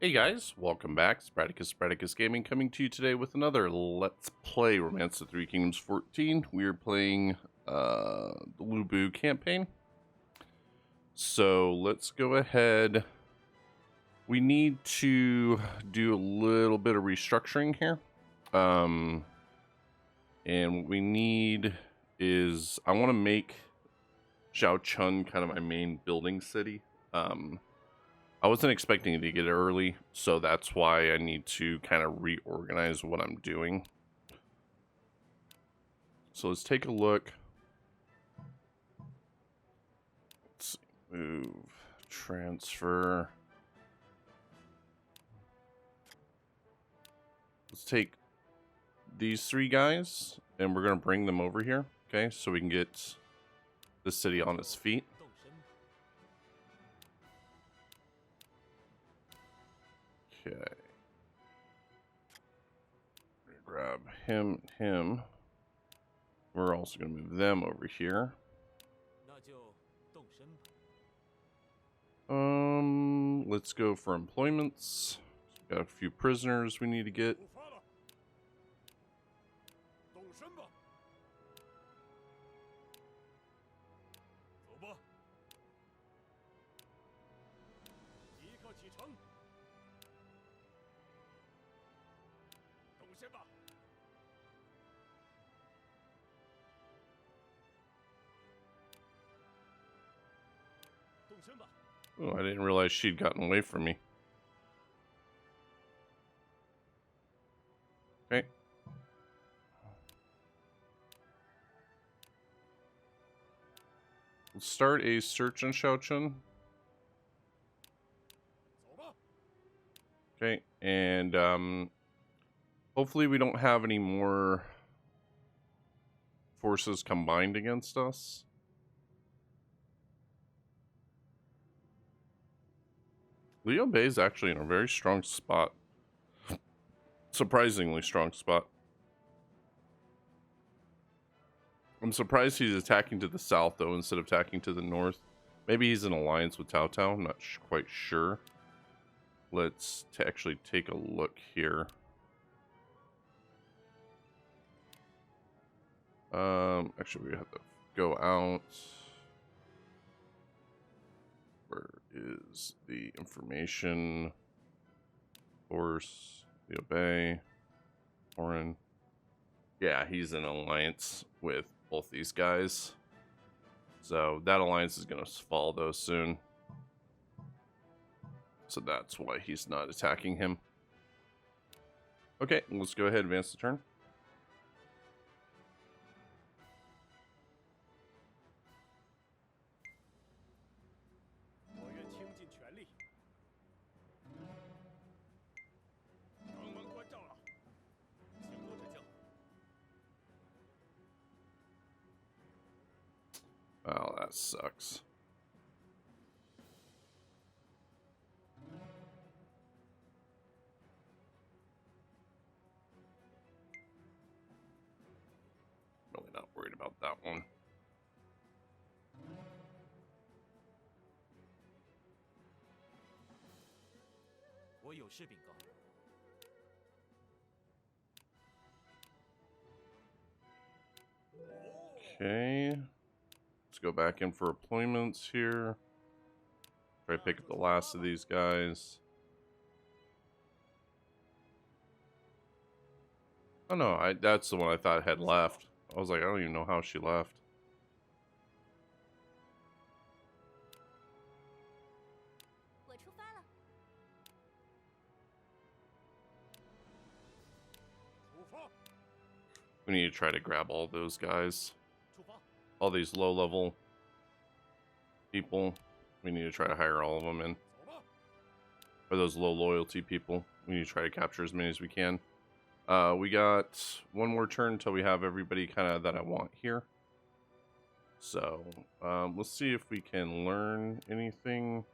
Hey guys, welcome back. It's Bradekus Gaming coming to you today with another Let's Play Romance of Three Kingdoms 14. We are playing the Lubu campaign. So let's go ahead. We need to do a little bit of restructuring here. And what we need is, I want to make Xiaochun kind of my main building city. I wasn't expecting it to get early, so that's why I need to kind of reorganize what I'm doing. So let's take a look. Let's see. Move, transfer. Let's take these three guys, and we're going to bring them over here, okay, so we can get the city on its feet. Okay. Grab him. We're also going to move them over here. Let's go for employments. Got a few prisoners we need to get. Oh, I didn't realize she'd gotten away from me. Okay. Let's start a search on Xiaochun. Okay, and hopefully we don't have any more forces combined against us. Liu Bei is actually in a very strong spot. Surprisingly strong spot. I'm surprised he's attacking to the south, though, instead of attacking to the north. Maybe he's in alliance with Cao Cao. I'm not quite sure. Let's actually take a look here. Actually, we have to go out. Where is the information? Force, Liu Bei, Oren. Yeah, he's in alliance with both these guys. So that alliance is going to fall, though, soon. So that's why he's not attacking him. Okay, let's go ahead and advance the turn. Oh, that sucks. Really not worried about that one. Okay. Let's go back in for appointments here. Try to pick up the last of these guys. Oh no, that's the one I thought had left. I was like, I don't even know how she left. We need to try to grab all those guys. All these low-level people. We need to try to hire all of them in. For those low-loyalty people, we need to try to capture as many as we can. We got one more turn until we have everybody kind of that I want here. So, let's see if we can learn anything.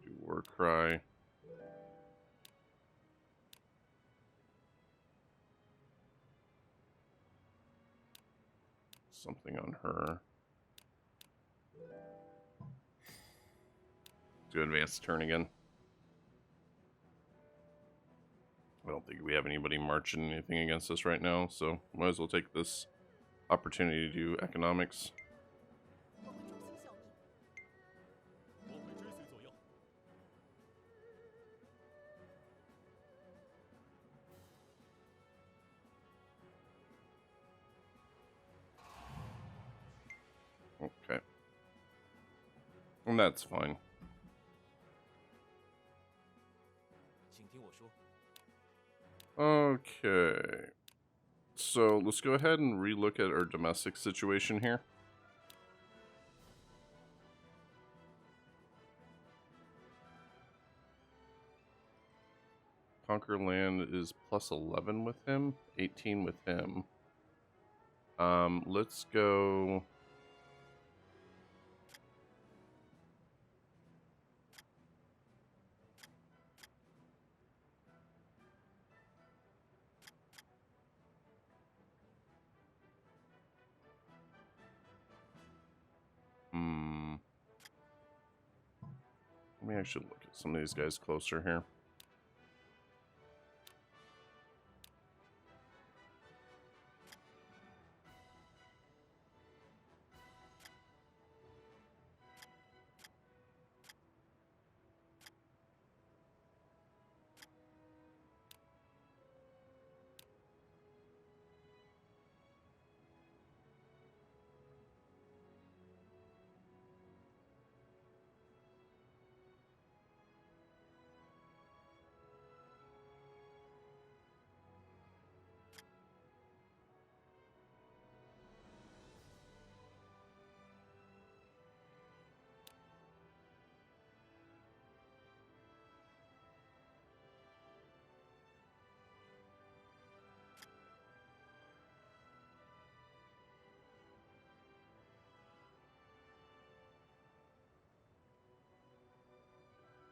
Do war cry. Something on her. To advance the turn again. I don't think we have anybody marching anything against us right now, so might as well take this opportunity to do economics. Okay. And that's fine. Okay. So let's go ahead and relook at our domestic situation here. Conquer land is plus 11 with him, 18 with him. Let's go. Let me actually look at some of these guys closer here.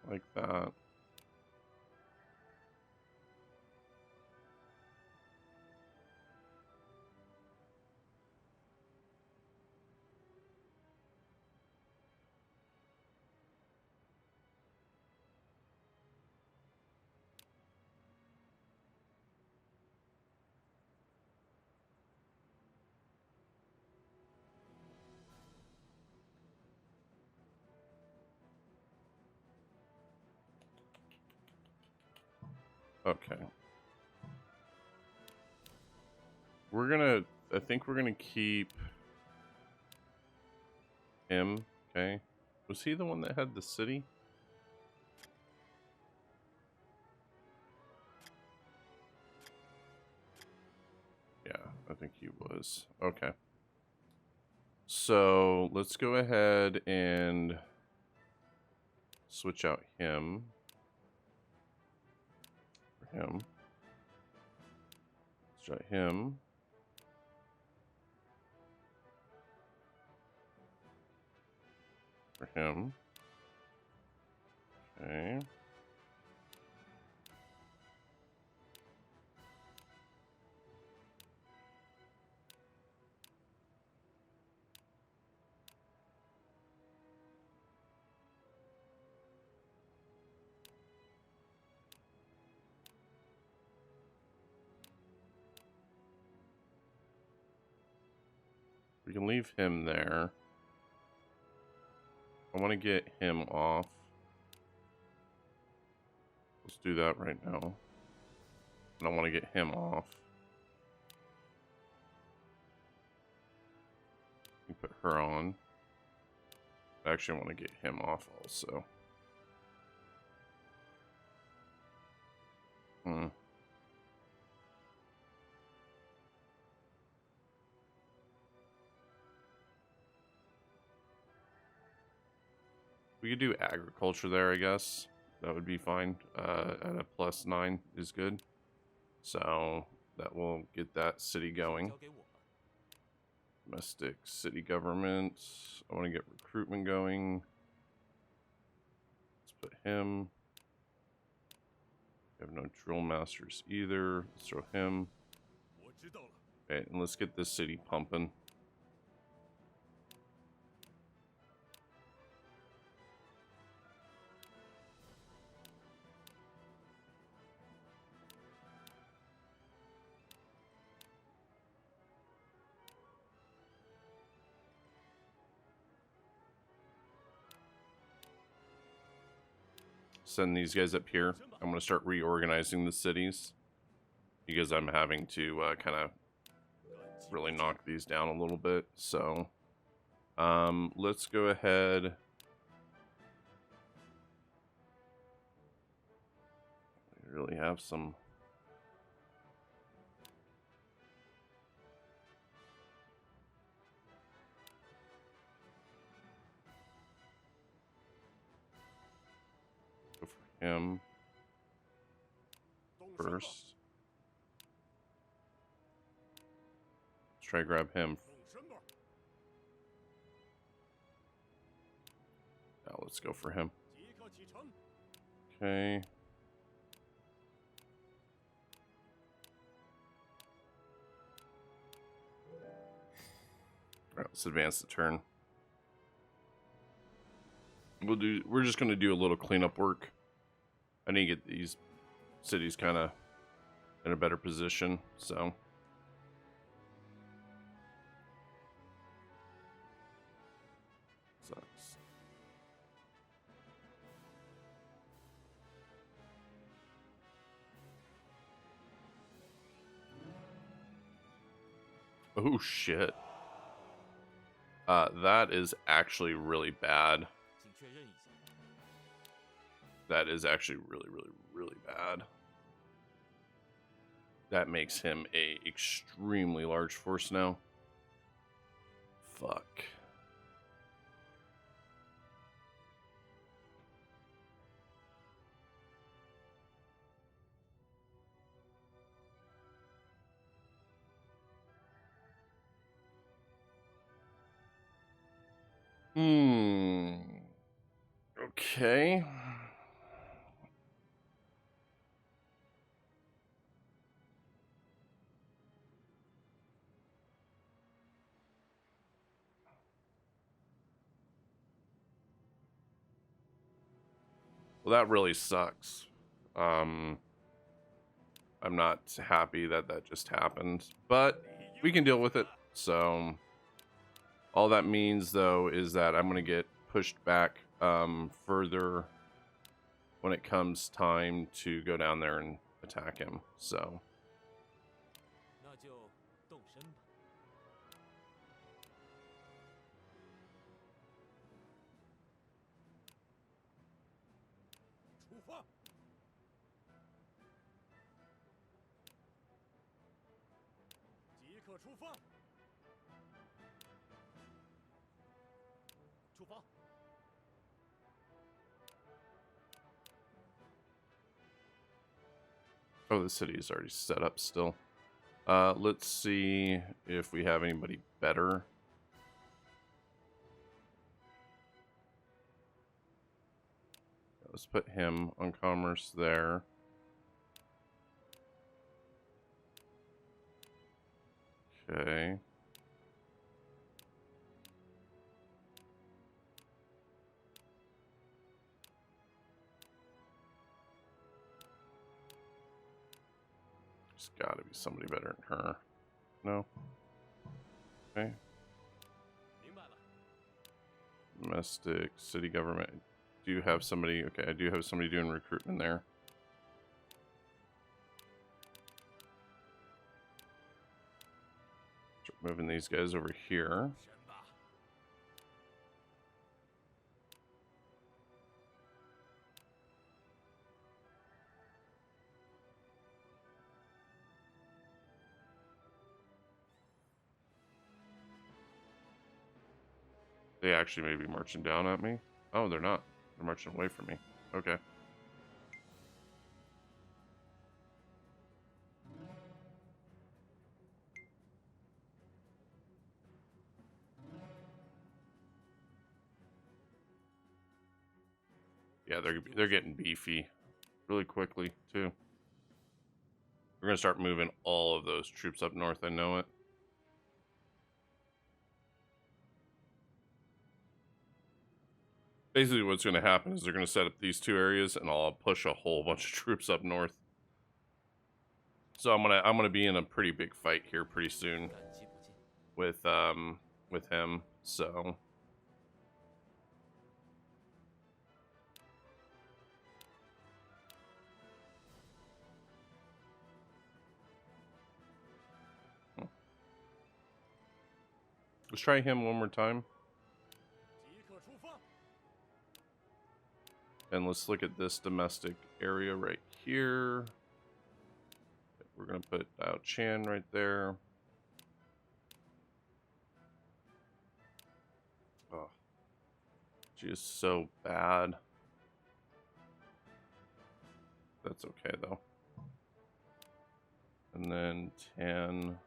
Like that. Okay. I think we're gonna keep him. Okay. Was he the one that had the city? Yeah, I think he was. Okay. So let's go ahead and switch out him for him. Switch out him. For him. Okay. We can leave him there. I want to get him off. Let's do that right now. And I want to get him off. You put her on. I actually want to get him off also. We could do agriculture there, I guess. That would be fine. At a +9 is good. So that will get that city going. Domestic city government. I want to get recruitment going. Let's put him. We have no drill masters either. Let's throw him. Okay, and let's get this city pumping. send these guys up here. I'm going to start reorganizing the cities because I'm having to kind of really knock these down a little bit. So let's go ahead. We really have some. Go for him first. Let's try to grab him. Now let's go for him. Okay. Alright, let's advance the turn. We're just gonna do a little cleanup work. I need to get these cities kind of in a better position, so. Sucks. Oh shit. That is actually really bad. That is actually really, really, really bad. That makes him a extremely large force now. Fuck. Okay. Well, that really sucks. I'm not happy that that just happened, but we can deal with it. So all that means, though, is that I'm going to get pushed back further when it comes time to go down there and attack him. So. Oh, the city is already set up still. Let's see if we have anybody better. Let's put him on commerce there. Okay. There's got to be somebody better than her. No? Okay. Domestic, city government. Do you have somebody? Okay, I do have somebody doing recruitment there. Start moving these guys over here. They actually may be marching down at me. Oh, they're not. They're marching away from me. Okay. Yeah, they're getting beefy really quickly too. We're gonna start moving all of those troops up north. I know it. Basically, what's going to happen is they're going to set up these two areas, and I'll push a whole bunch of troops up north. So I'm gonna be in a pretty big fight here pretty soon with him. So Let's try him one more time. And let's look at this domestic area right here. We're going to put Dao Chan right there. Oh, she is so bad. That's okay, though. And then 10.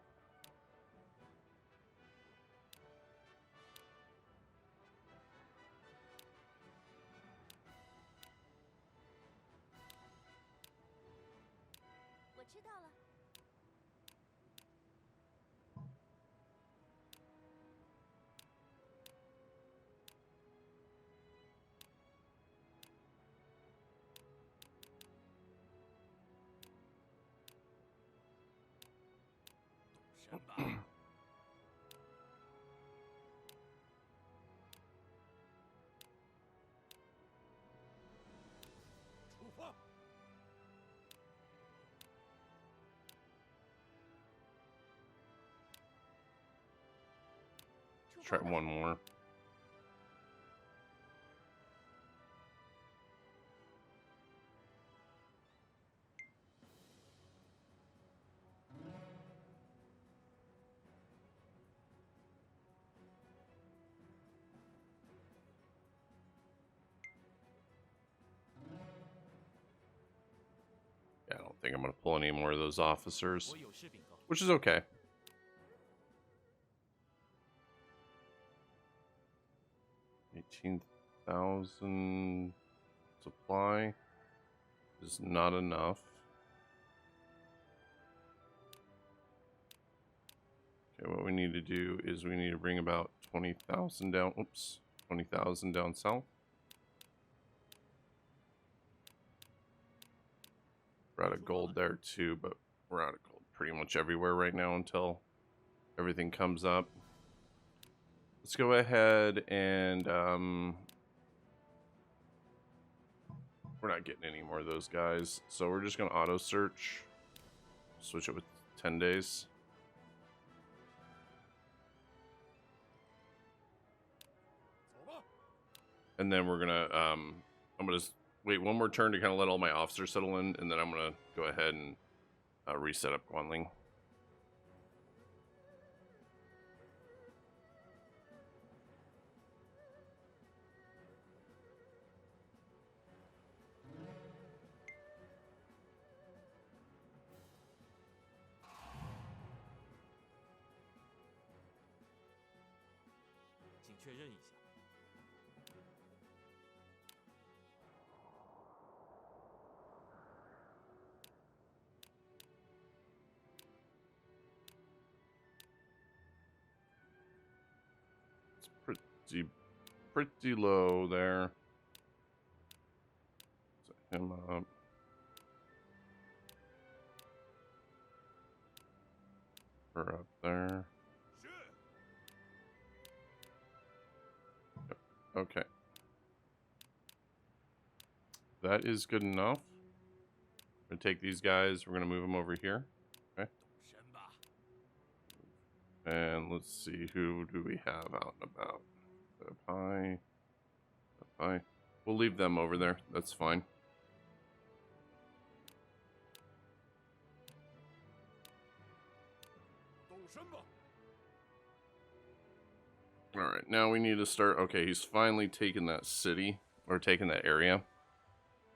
Try one more. Yeah, I don't think I'm going to pull any more of those officers, which is okay. 18,000 supply is not enough. Okay, what we need to do is we need to bring about 20,000 down. Oops, 20,000 down south. We're out of gold there too, but we're out of gold pretty much everywhere right now until everything comes up. Let's go ahead and we're not getting any more of those guys, so we're just going to auto search. Switch it with 10 days. And then we're gonna I'm gonna wait one more turn to kind of let all my officers settle in, and then I'm gonna go ahead and reset up Guanling. Pretty low there. Set him up. Her up there. Yep. Okay. That is good enough. We're gonna take these guys. We're gonna move them over here. Okay. And let's see, who do we have out and about? Pie. Pie. We'll leave them over there. That's fine. Alright, now we need to start. Okay, he's finally taken that city, or taken that area.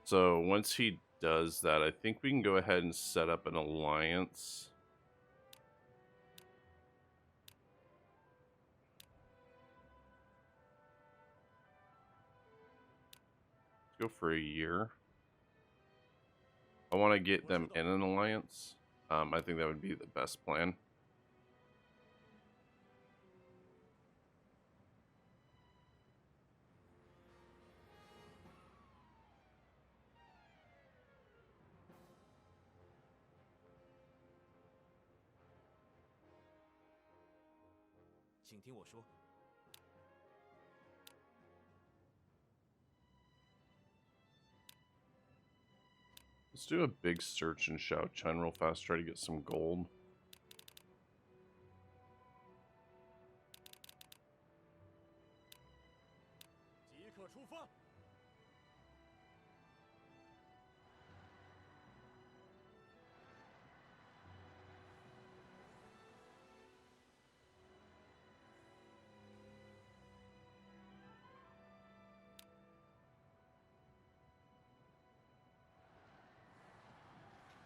So once he does that, I think we can go ahead and set up an alliance. Go for a year. I want to get them in an alliance. I think that would be the best plan. Let's do a big search in Shaochun real fast, try to get some gold.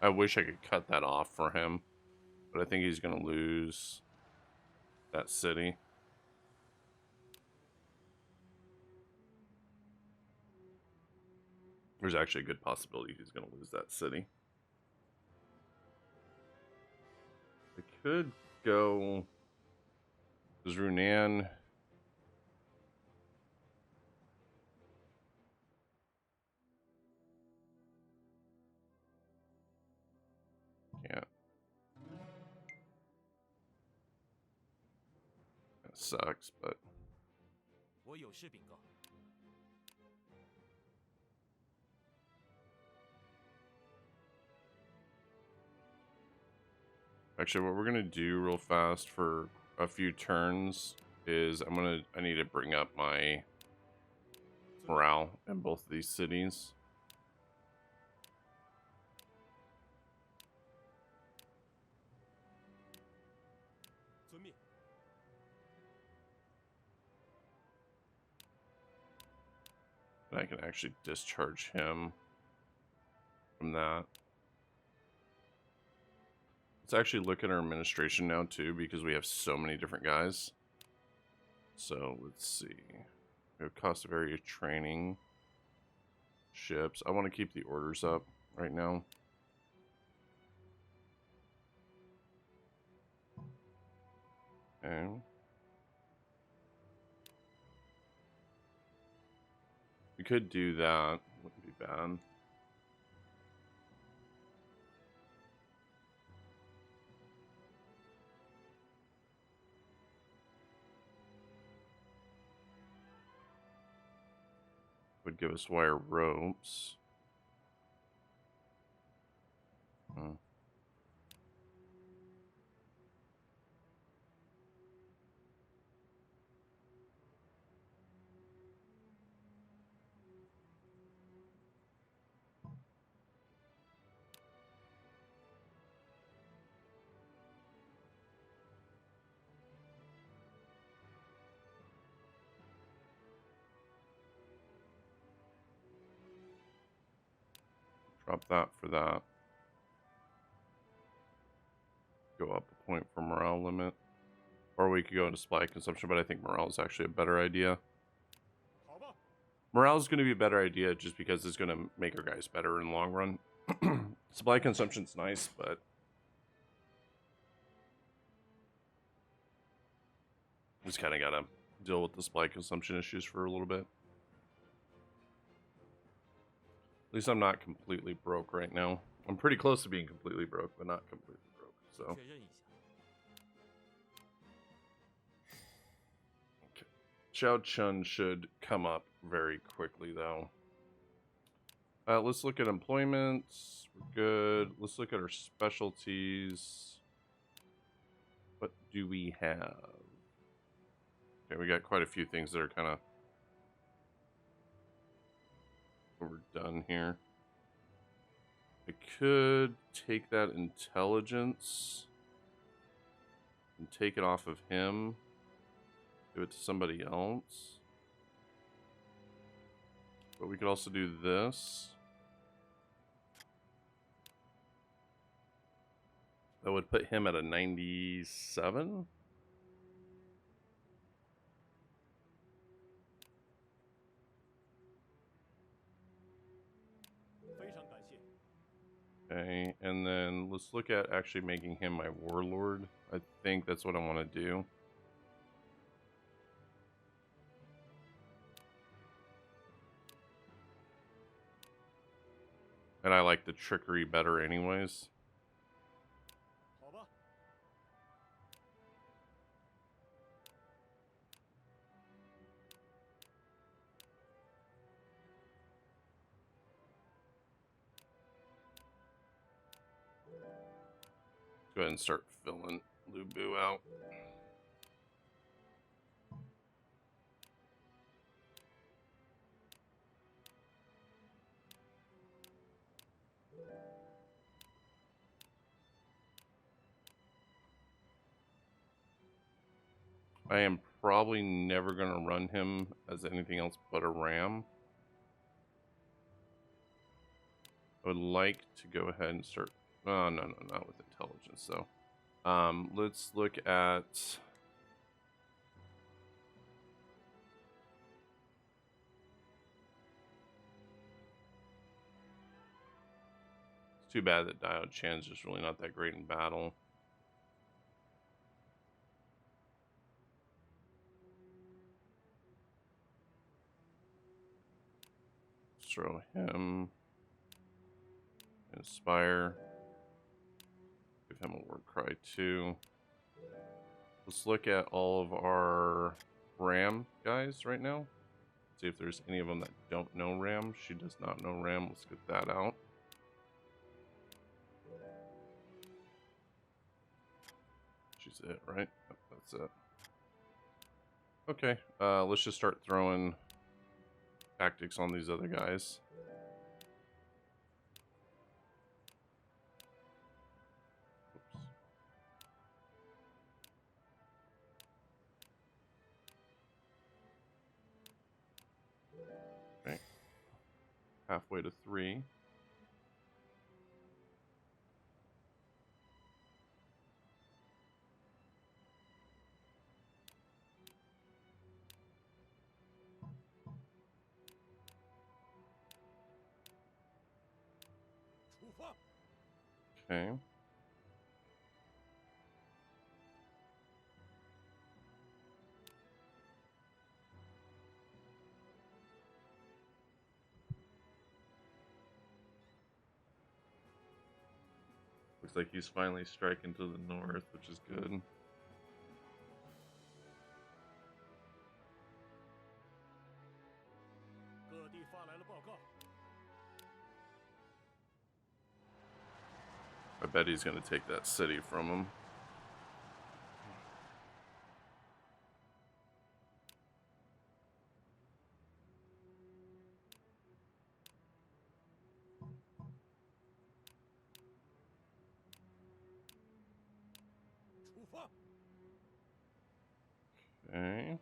I wish I could cut that off for him, but I think he's going to lose that city. There's actually a good possibility he's going to lose that city. I could go... Does Runan... Can't. That sucks, but... Actually, what we're gonna do real fast for a few turns is I need to bring up my morale in both of these cities. And I can actually discharge him from that. Let's actually look at our administration now too, because we have so many different guys. So let's see. We have cost of area training, ships. I want to keep the orders up right now. Okay. We could do that. Wouldn't be bad. Would give us wire ropes. Drop that for that. Go up a point for morale limit. Or we could go into supply consumption, but I think morale is actually a better idea. Morale is going to be a better idea just because it's going to make our guys better in the long run. Supply consumption's nice, but... just kind of got to deal with the supply consumption issues for a little bit. At least I'm not completely broke right now. I'm pretty close to being completely broke, but not completely broke, so... Okay. Xiao Chun should come up very quickly, though. Let's look at employments. We're good. Let's look at our specialties. What do we have? Okay, we got quite a few things that are kind of overdone here. I could take that intelligence and take it off of him. Give it to somebody else. But we could also do this. That would put him at a 97. Okay, and then let's look at actually making him my warlord. I think that's what I want to do. And I like the trickery better anyways. Go ahead and start filling Lubu out. I am probably never going to run him as anything else but a ram. I would like to go ahead and start Oh, no, not with intelligence, though. Let's look at... It's too bad that Dio Chan's just really not that great in battle. Let's throw him. Inspire. Give him a war cry too. Let's look at all of our Ram guys right now. See if there's any of them that don't know Ram. She does not know Ram. Let's get that out. She's it, right? Yep, that's it. Okay, let's just start throwing tactics on these other guys. Oops. Okay. Halfway to 3. Okay. Looks like he's finally striking to the north, which is good. I bet he's going to take that city from him. Okay.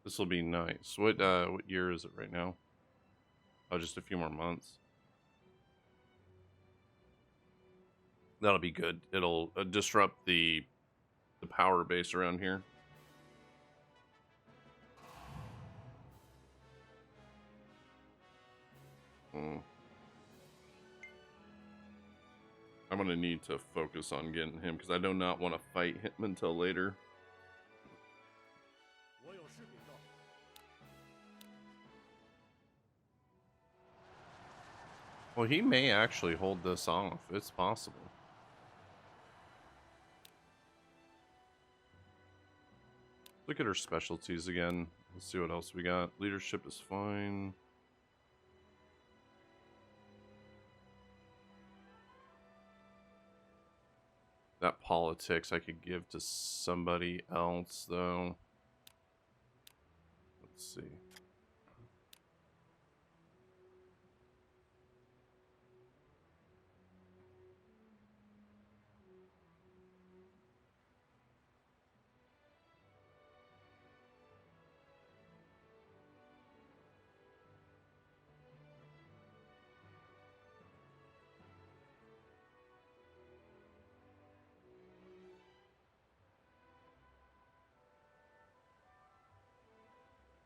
This will be nice. What year is it right now? Oh, just a few more months. That'll be good. It'll disrupt the power base around here. I'm gonna need to focus on getting him because I do not want to fight him until later. Well, he may actually hold this off. It's possible. Look at her specialties again. Let's see what else we got. Leadership is fine. That politics I could give to somebody else, though. Let's see.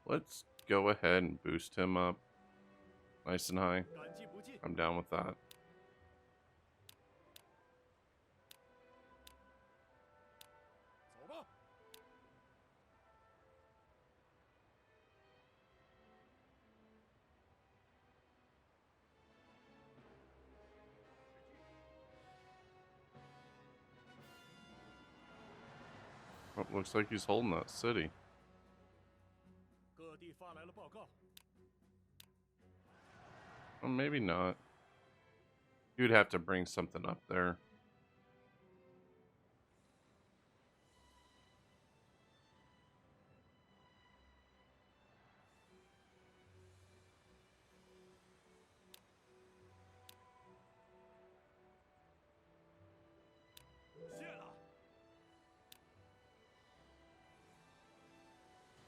Let's go ahead and boost him up nice and high. I'm down with that. Oh, looks like he's holding that city. Well, maybe not. You'd have to bring something up there.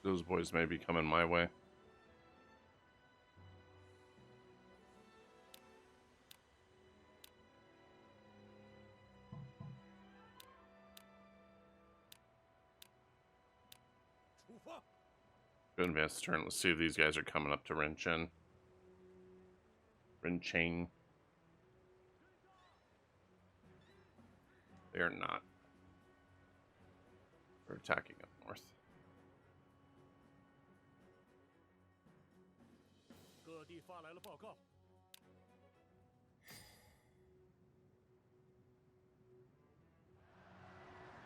Those boys may be coming my way. Go advance turn. Let's see if these guys are coming up to Rinchen. Rinchain. They are not. They're attacking up north.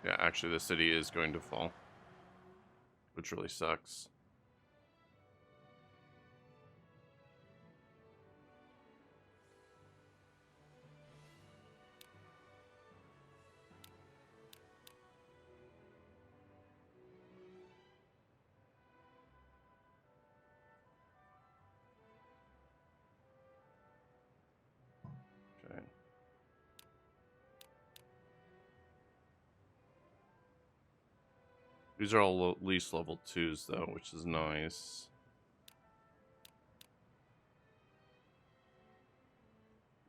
Yeah, actually the city is going to fall, which really sucks. Okay. These are all at least level 2s though, which is nice.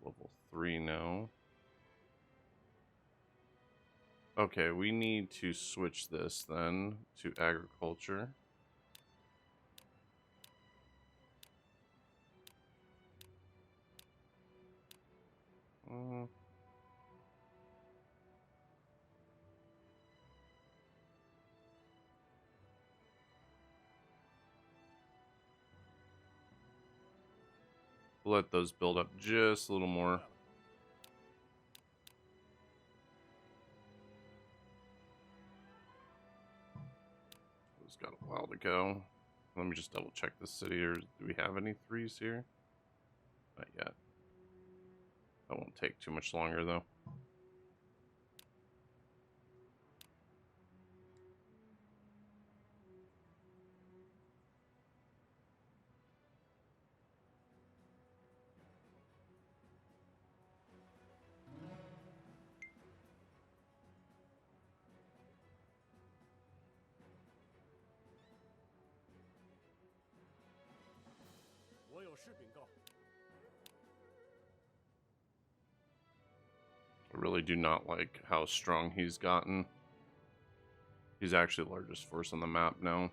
Level 3 now. Okay, we need to switch this then to agriculture. Let those build up just a little more. It's got a while to go. Let me just double check the city. Or do we have any 3s here? Not yet. That won't take too much longer though. I really do not like how strong he's gotten. He's actually the largest force on the map now.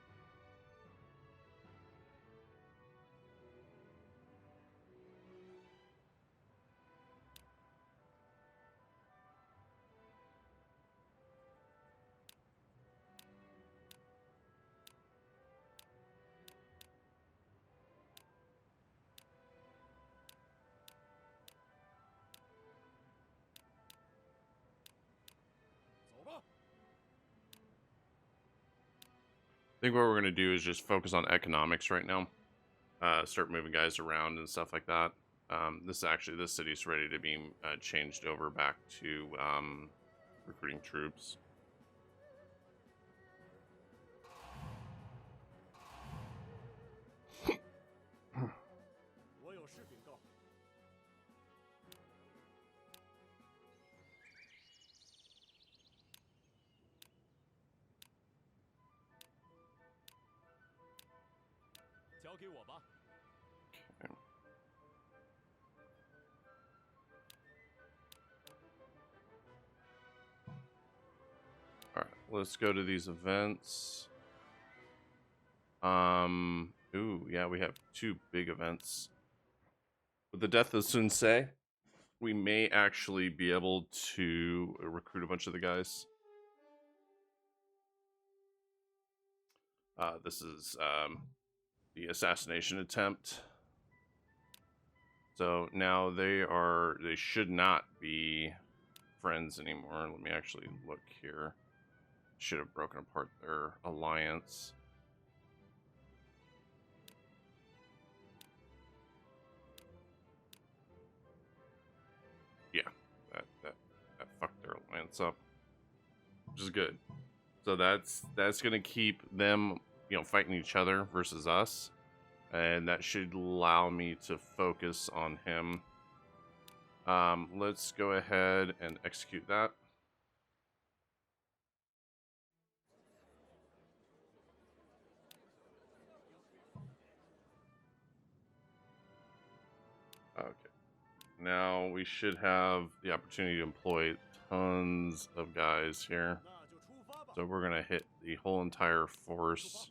I think what we're going to do is just focus on economics right now. Start moving guys around and stuff like that. This city's ready to be changed over back to recruiting troops. Okay. All right, let's go to these events. Ooh, yeah, we have 2 big events. With the death of Sun Ce, we may actually be able to recruit a bunch of the guys. This is the assassination attempt. So now they should not be friends anymore. Let me actually look here. Should have broken apart their alliance. Yeah, that fucked their alliance up, which is good. So that's gonna keep them, you know, fighting each other versus us, and that should allow me to focus on him. Let's go ahead and execute that. Okay. Now we should have the opportunity to employ tons of guys here. So we're gonna hit the whole entire force.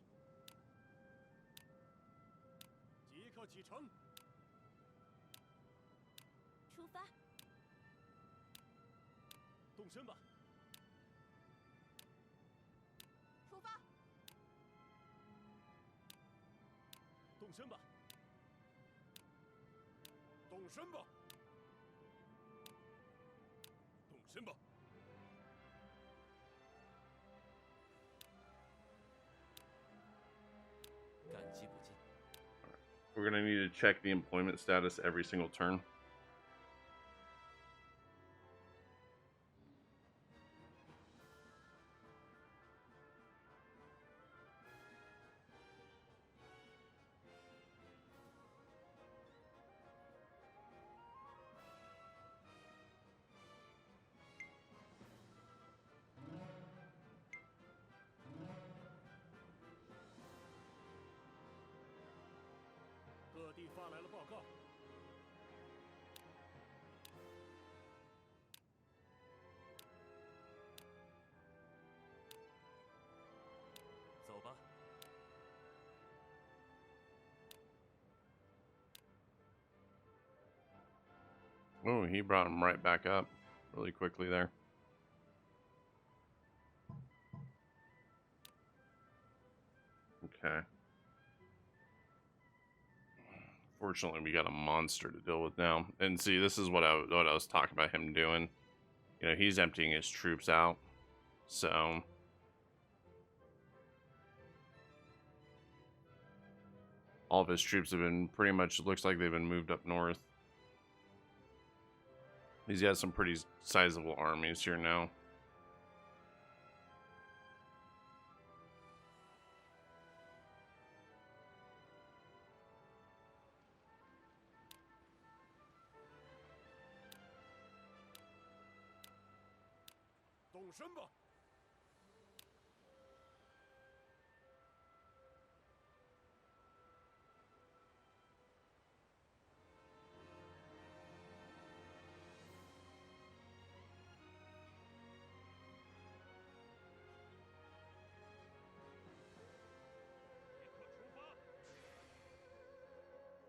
We're gonna need to check the employment status every single turn. Oh, he brought him right back up really quickly there. Okay. Fortunately, we got a monster to deal with now. And see, this is what I was talking about him doing. You know, he's emptying his troops out. So all of his troops have been pretty much, looks like they've been moved up north. He's got some pretty sizable armies here now.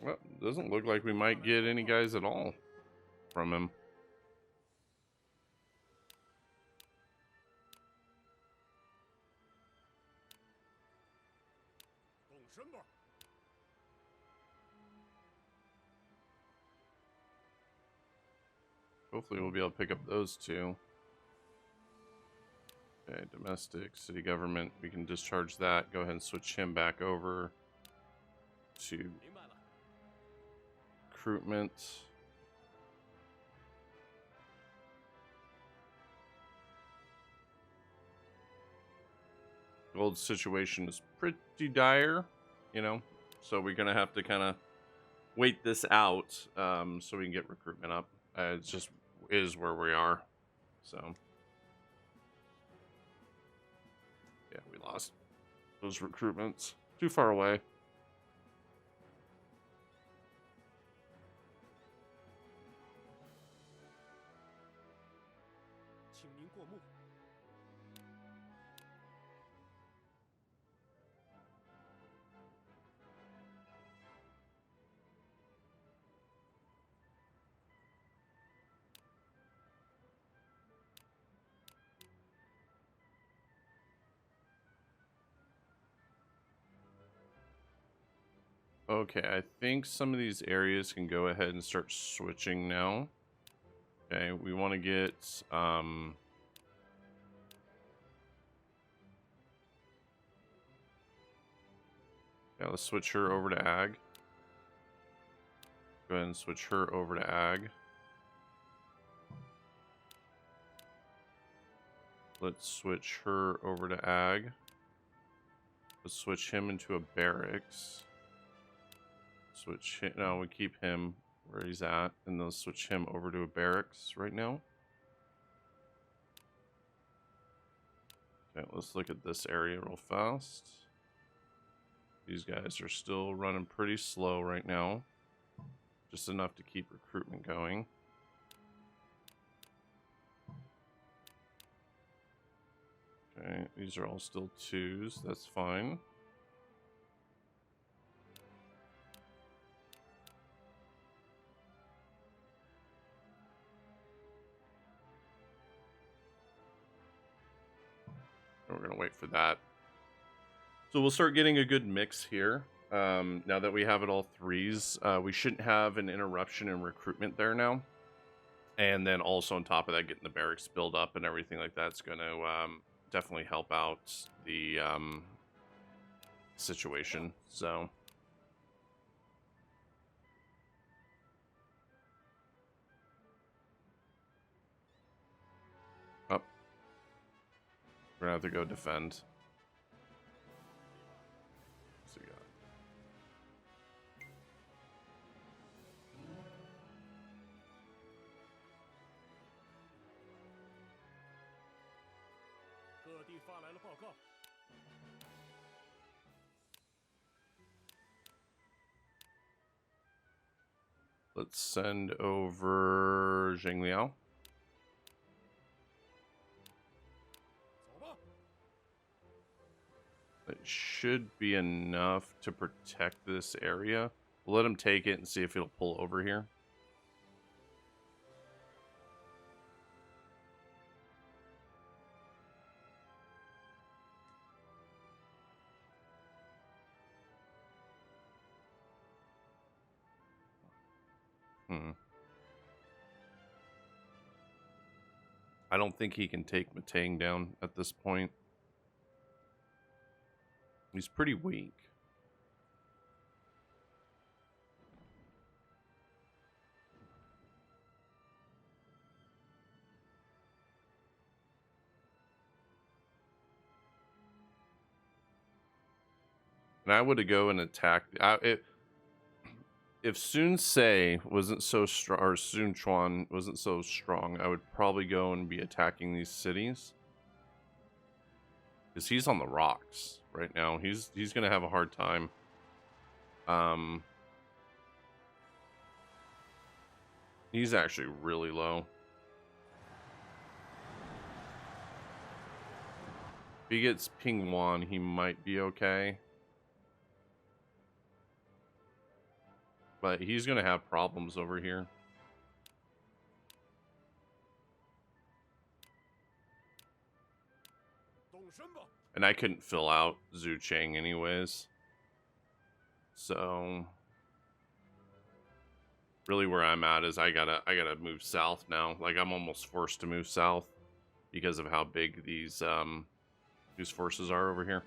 Well, doesn't look like we might get any guys at all from him. Hopefully we'll be able to pick up those two. Okay, domestic, city government. We can discharge that. Go ahead and switch him back over to recruitment. Gold situation is pretty dire, you know, so we're gonna have to kind of wait this out so we can get recruitment up. It just is where we are. So yeah, we lost those recruitments. Too far away. Okay, I think some of these areas can go ahead and start switching now. Okay, we want to get Yeah, let's switch her over to ag. Go ahead and switch her over to ag. Let's switch her over to ag. Let's switch him into a barracks. Switch him, no, we keep him where he's at, and then switch him over to a barracks right now. Okay, let's look at this area real fast. These guys are still running pretty slow right now. Just enough to keep recruitment going. Okay, these are all still 2s. That's fine. And we're going to wait for that. So we'll start getting a good mix here. Now that we have it all 3s, we shouldn't have an interruption in recruitment there now. And then also on top of that, getting the barracks build up and everything like that's going to definitely help out the situation. So we're gonna have to go defend. So yeah. Let's send over Zheng Liao. It should be enough to protect this area. We'll let him take it and see if he'll pull over here. I don't think he can take Matang down at this point. He's pretty weak. And I would have go and attacked. If Sun Ce wasn't so strong, or Sun Quan wasn't so strong, I would probably go and be attacking these cities. Because he's on the rocks right now. He's gonna have a hard time. He's actually really low. If he gets Ping Wan, he might be okay. But he's gonna have problems over here. And I couldn't fill out Zhu Cheng anyways. So really where I'm at is I gotta move south now. Like I'm almost forced to move south because of how big these forces are over here.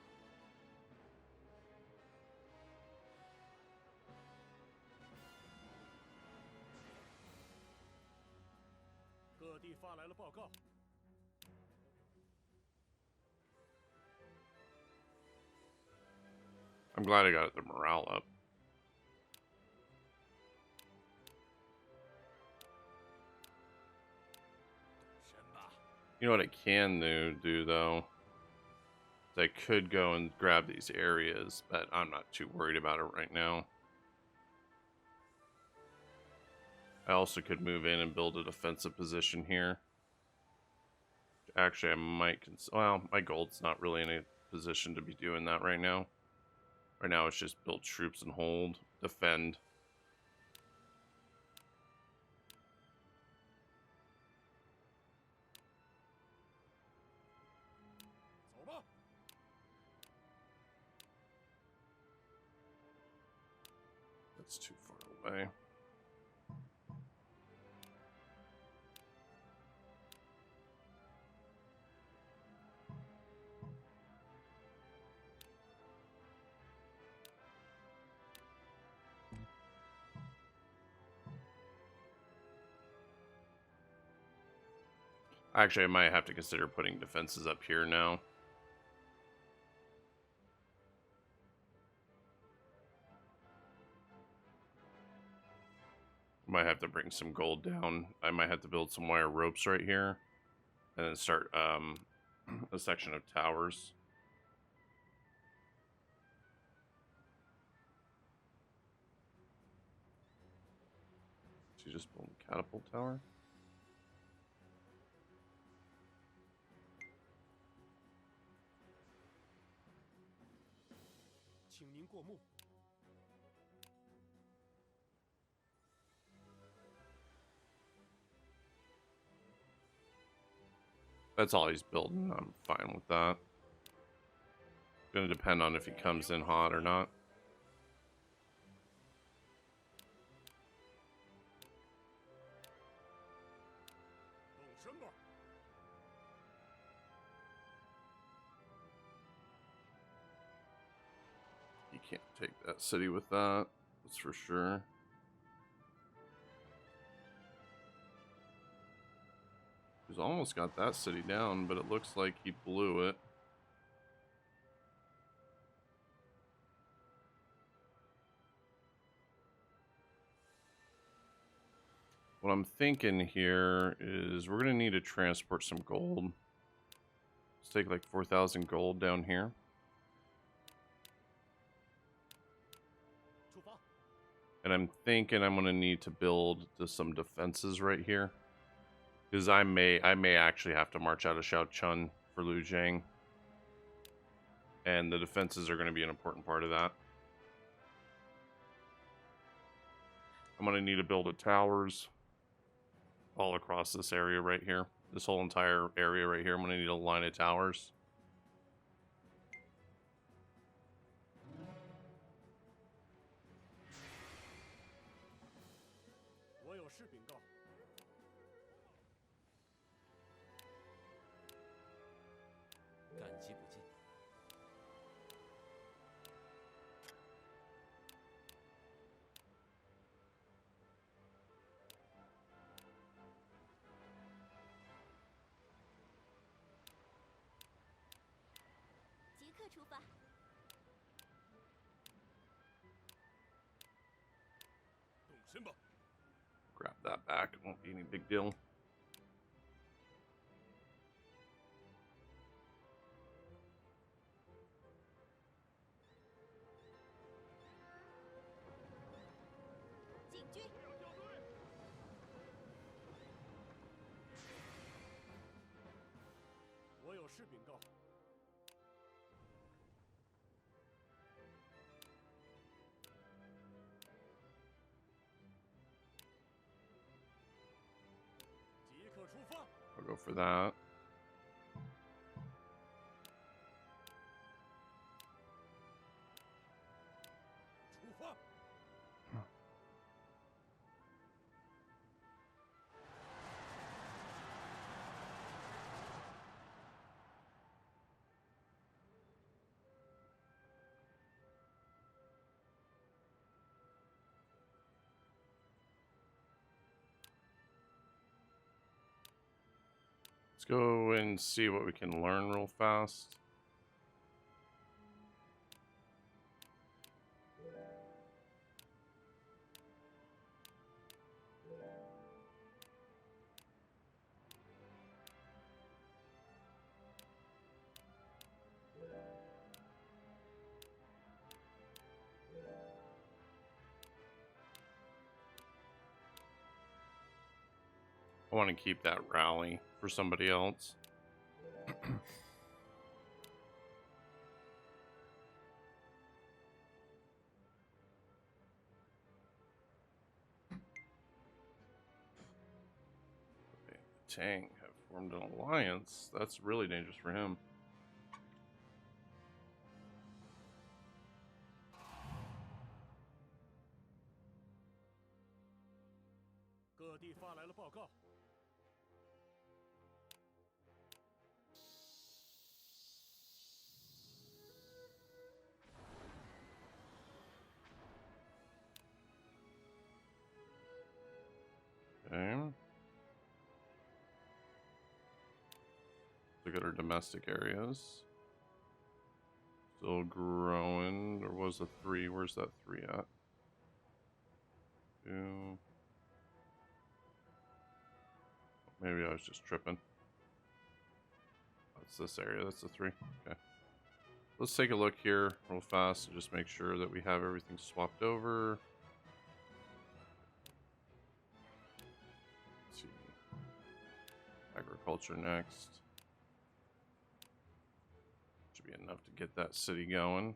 I'm glad I got the morale up. You know what I can do though? I could go and grab these areas, but I'm not too worried about it right now. I also could move in and build a defensive position here. Actually, I might well, my gold's not really in a position to be doing that right now. Right now, it's just build troops and hold, defend. That's too far away. Actually, I might have to consider putting defenses up here now. Might have to bring some gold down. I might have to build some wire ropes right here. And then start a section of towers. So you just build a catapult tower? That's all he's building. I'm fine with that. Gonna depend on if he comes in hot or not. You can't take that city with that. That's for sure. He's almost got that city down, but it looks like he blew it. What I'm thinking here is we're going to need to transport some gold. Let's take like 4,000 gold down here. And I'm thinking I'm going to need to build some defenses right here. Because I may actually have to march out of Shaochun for Liu Jiang. And the defenses are going to be an important part of that. I'm going to need to build a towers all across this area right here. This whole entire area right here. I'm going to need a line of towers. Grab that back. It won't be any big deal. I'll go for that. Let's go and see what we can learn real fast. I want to keep that rally for somebody else. Okay, Tang have formed an alliance. That's really dangerous for him. Okay. at our domestic areas. Still growing. There was a 3. Where's that 3 at? 2. Maybe I was just tripping. That's this area. That's the 3. Okay. Let's take a look here real fast and just make sure that we have everything swapped over. Let's see. Agriculture next. Should be enough to get that city going.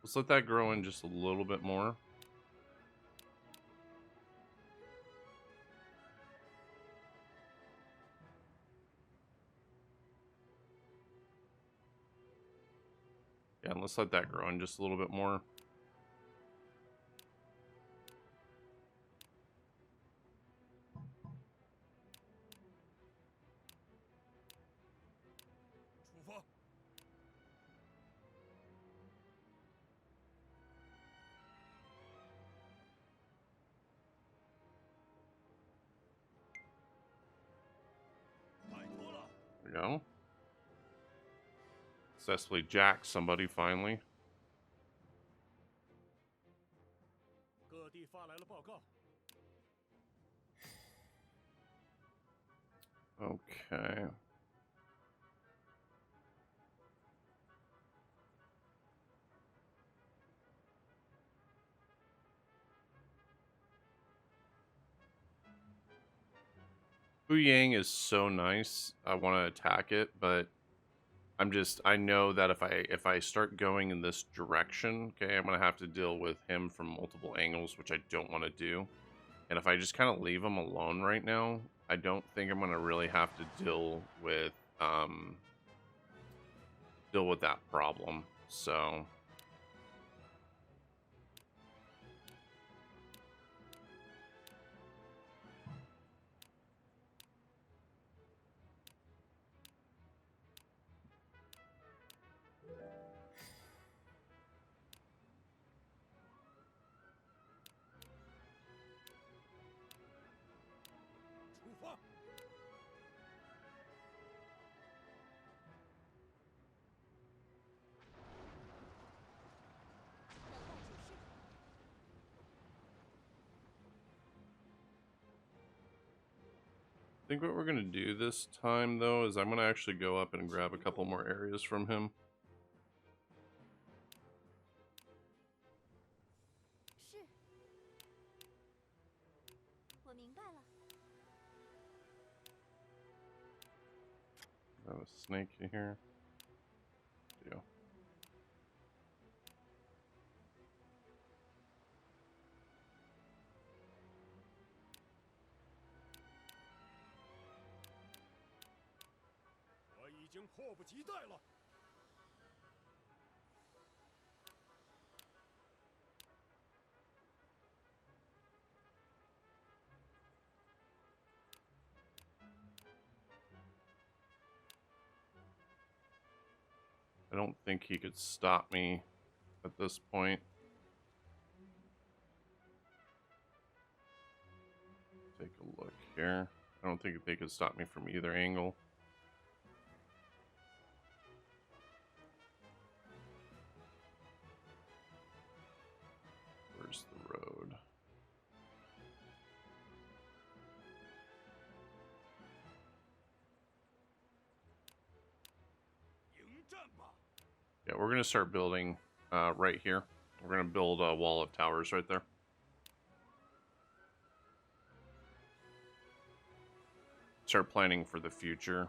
Let's let that grow in just a little bit more. Yeah, and let's let that grow in just a little bit more. There we go. Successfully jacked somebody finally. Okay. Yang is so nice. I want to attack it, but I know that if I start going in this direction, okay, I'm gonna have to deal with him from multiple angles, which I don't want to do. And if I just kind of leave him alone right now, I don't think I'm gonna really have to deal with that problem. So I think what we're gonna do this time though is I'm gonna actually go up and grab a couple more areas from him. Got a snake in here. Deal. I don't think he could stop me at this point. Take a look here. I don't think they could stop me from either angle. Where's the road? Yeah, we're gonna start building right here. We're gonna build a wall of towers right there. Start planning for the future.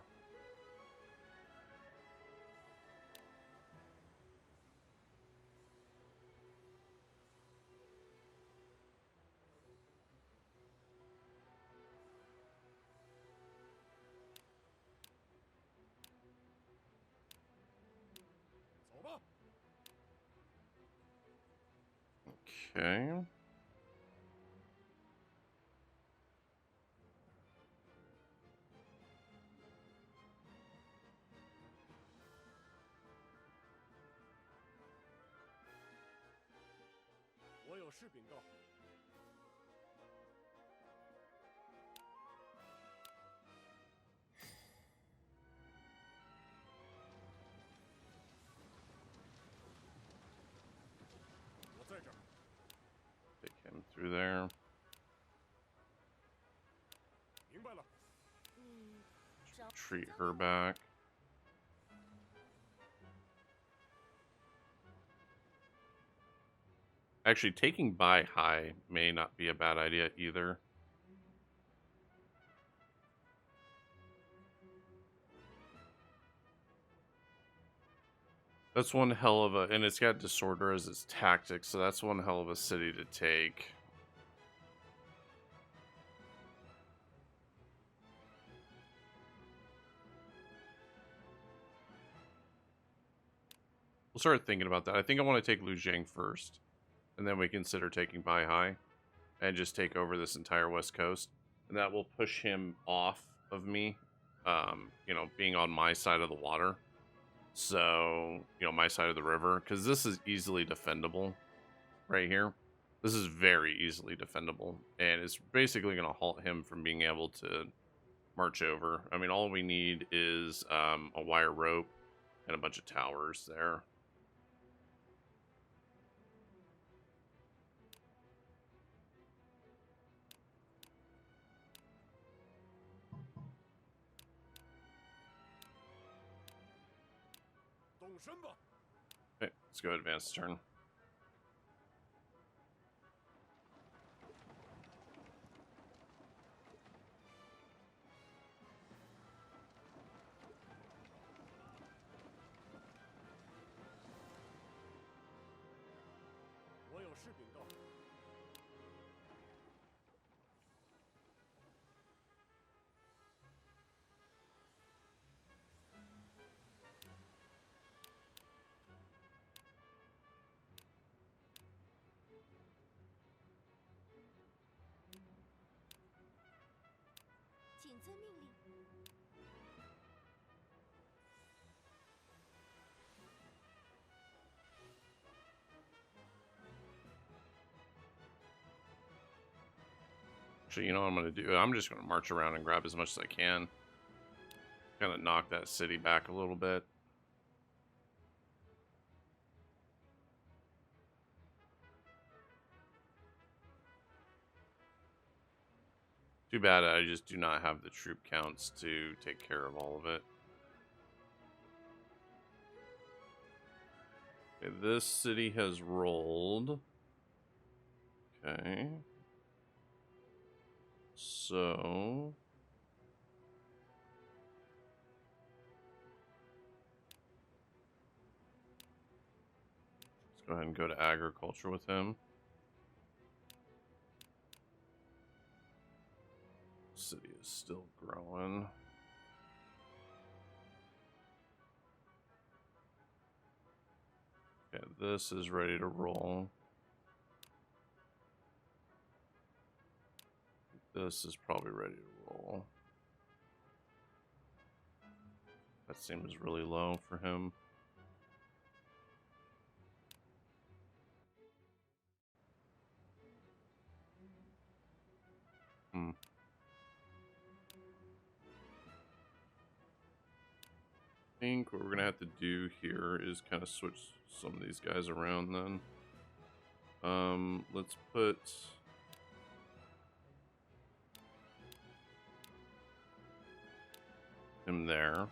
Okay. through there. Treat her back. Actually, taking by high may not be a bad idea either. That's one hell of a, and it's got disorder as its tactic, so that's one hell of a city to take. We'll start thinking about that. I think I want to take Lujiang first, and then we consider taking Bai Hai, and just take over this entire west coast, and that will push him off of me, you know, being on my side of the water. So, you know, my side of the river, because this is easily defendable right here. This is very easily defendable, and it's basically going to halt him from being able to march over. I mean, all we need is a wire rope and a bunch of towers there. Okay, let's go advance turn. Actually, you know what I'm going to do? I'm just going to march around and grab as much as I can. Kind of knock that city back a little bit. Too bad I just do not have the troop counts to take care of all of it. Okay, this city has rolled. Okay. So... let's go ahead and go to agriculture with him. City is still growing. Okay, this is ready to roll. This is probably ready to roll. That seems really low for him. I think what we're gonna have to do here is kind of switch some of these guys around then. Let's put him there.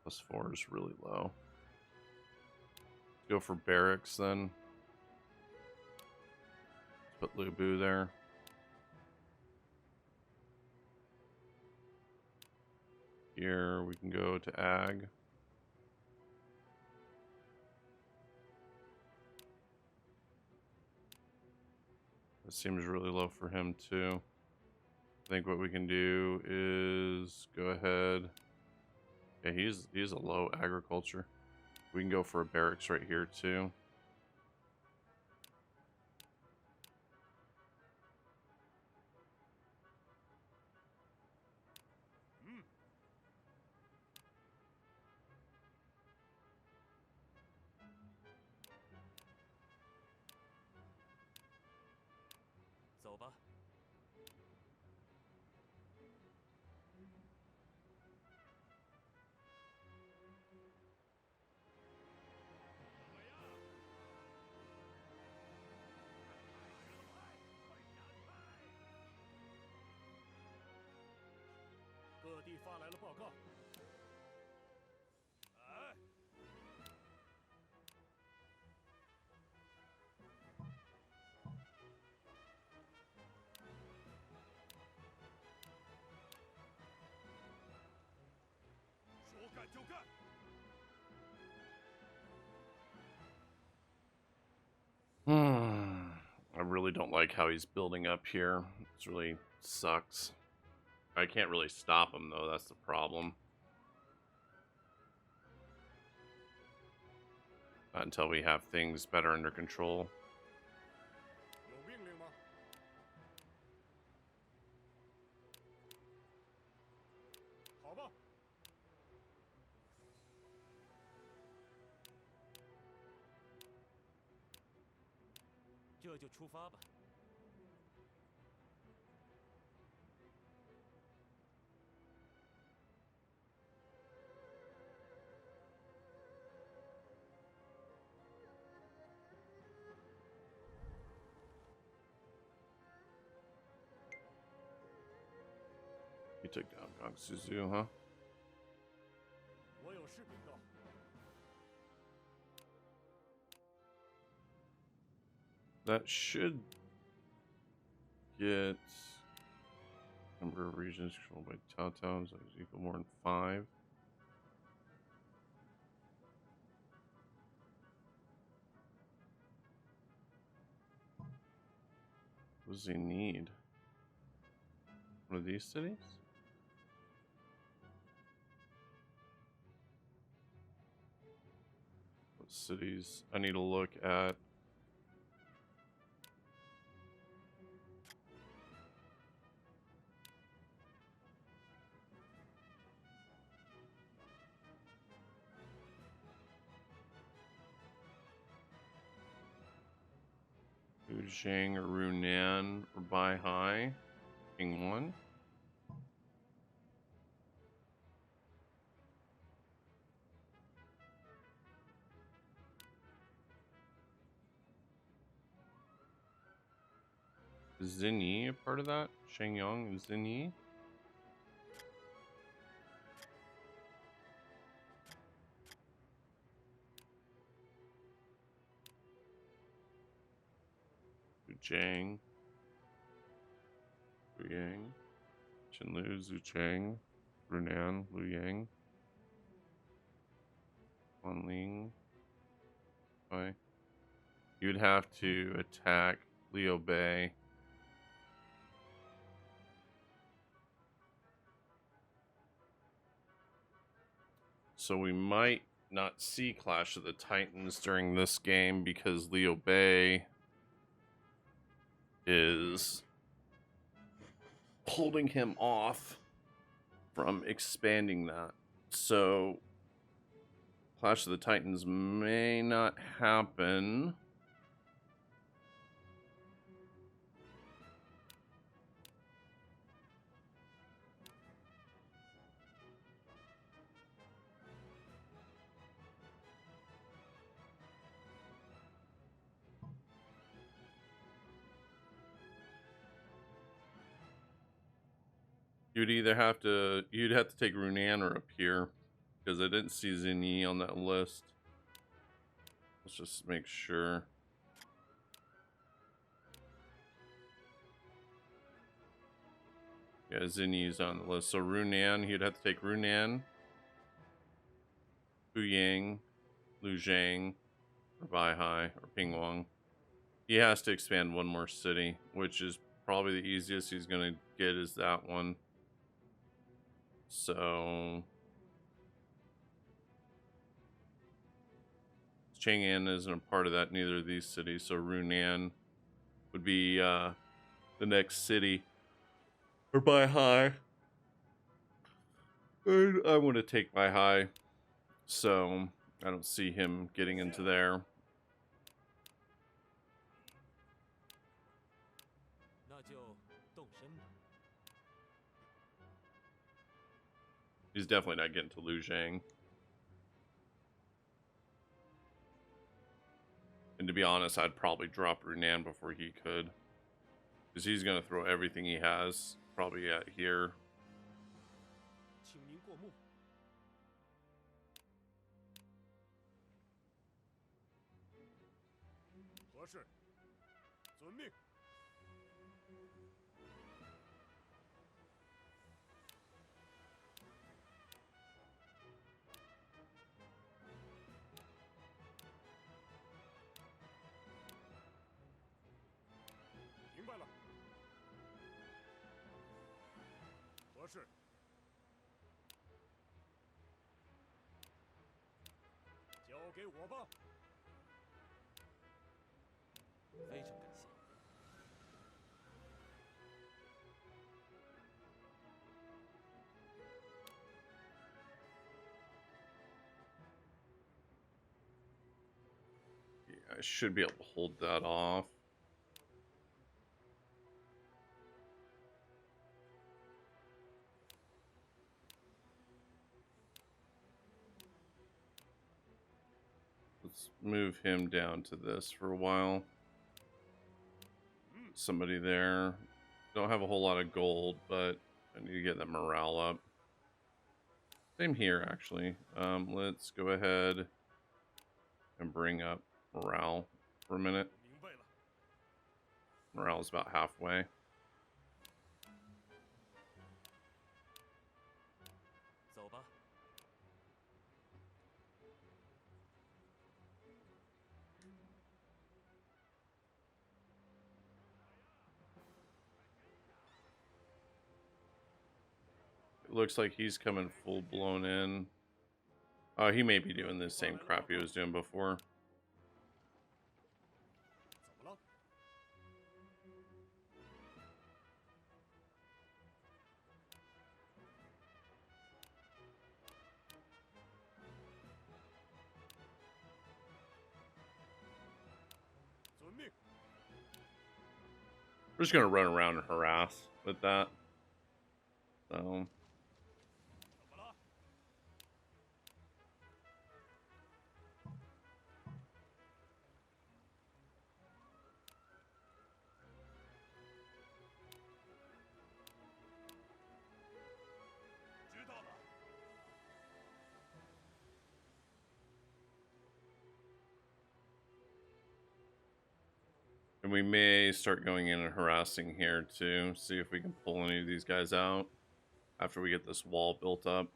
+4 is really low. Go for barracks then. Put Lubu there. Here we can go to ag. That seems really low for him too. I think what we can do is go ahead. Yeah, he's a low agriculture. We can go for a barracks right here too. 帝发来了报告。哎，说干就干。 I really don't like how he's building up here. It really sucks. I can't really stop him, though. That's the problem. Not until we have things better under control. 有命令吗？好吧。这就出发吧。 You took down Gongsuzu, huh? 我有事禀告。 That should get number of regions controlled by Tao Towns is equal more than 5. What does he need? One of these cities? What cities? I need to look at. Zhang or Runan or Baihai. King 1. Is Zinyi a part of that? Shengyang and Zinyi? Zhang. Luyang. Chenlu, Zuchang. Runan, Luyang. Wanling. Bye. You'd have to attack Liu Bei. So we might not see Clash of the Titans during this game because Liu Bei is holding him off from expanding that. So Clash of the Titans may not happen. You'd have to take Runaner up here because I didn't see Zinyi on that list. Let's just make sure. Yeah, Zinyi's on the list. So Runan, he'd have to take Runan, Fuyang, Luzhang, or Baihai, or Pingwang. He has to expand one more city, which is probably the easiest he's going to get is that one. So Chang'an isn't a part of that, neither of these cities. So Runan would be the next city. Or Baihai. And I want to take Baihai. So I don't see him getting into there. He's definitely not getting to Luzhang. And to be honest, I'd probably drop Runan before he could. Because he's going to throw everything he has probably at here. 博士，遵命。明白了，博士。交给我吧。非常感谢。Yeah, I should be able to hold that off. Let's move him down to this for a while. Somebody there. Don't have a whole lot of gold, but I need to get that morale up. Same here, actually. Let's go ahead and bring up morale for a minute. 明白了， Morale is about halfway. 走吧。 It looks like he's coming full blown in. Oh, he may be doing the same crap he was doing before. 怎么了？ 遵命。 We're just gonna run around and harass with that. So 怎么了？ 知道了。 and we may start going in and harassing here too. See if we can pull any of these guys out after we get this wall built up.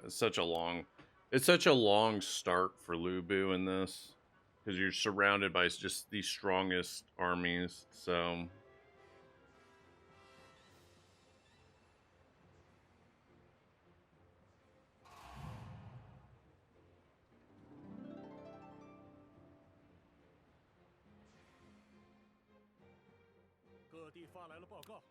It's such a long start for Lubu in this because you're surrounded by just the strongest armies. So 各地发来了报告。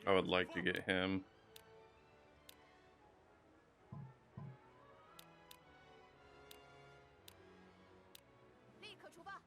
I would like to get him. 立刻出发！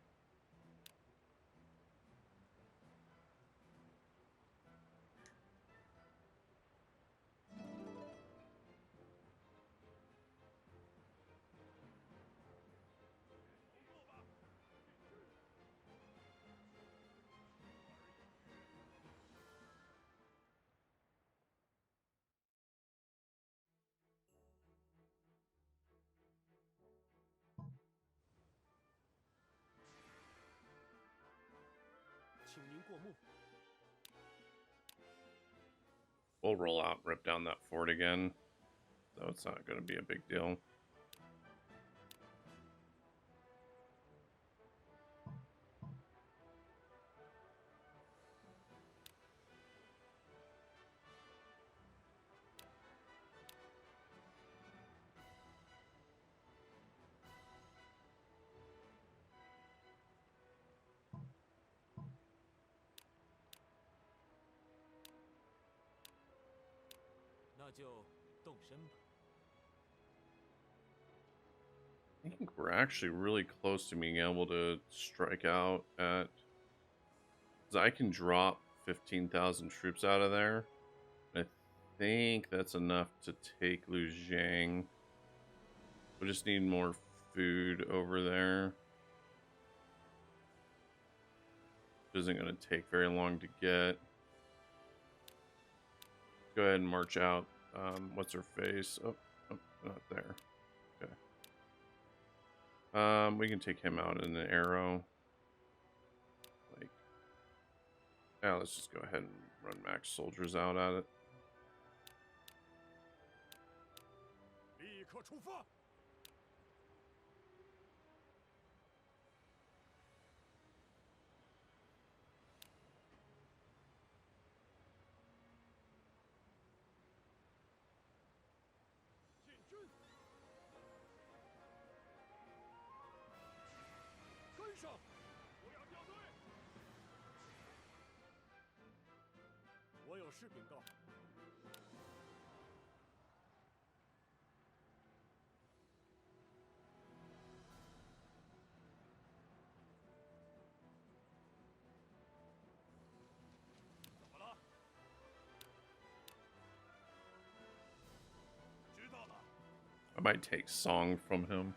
请您过目。 We'll roll out and rip down that fort again. So it's not going to be a big deal. 就动身吧。 I think we're actually really close to being able to strike out at... 'cause I can drop 15,000 troops out of there. I think that's enough to take Lujiang. We just need more food over there. Isn't going to take very long to get. Go ahead and march out. What's her face? Oh, not there. Okay. We can take him out in an arrow. Like, yeah, let's just go ahead and run max soldiers out at it. 立刻出发！进军！跟上！不要掉队！我有事禀告。 怎么了？知道了。 I might take Song from him.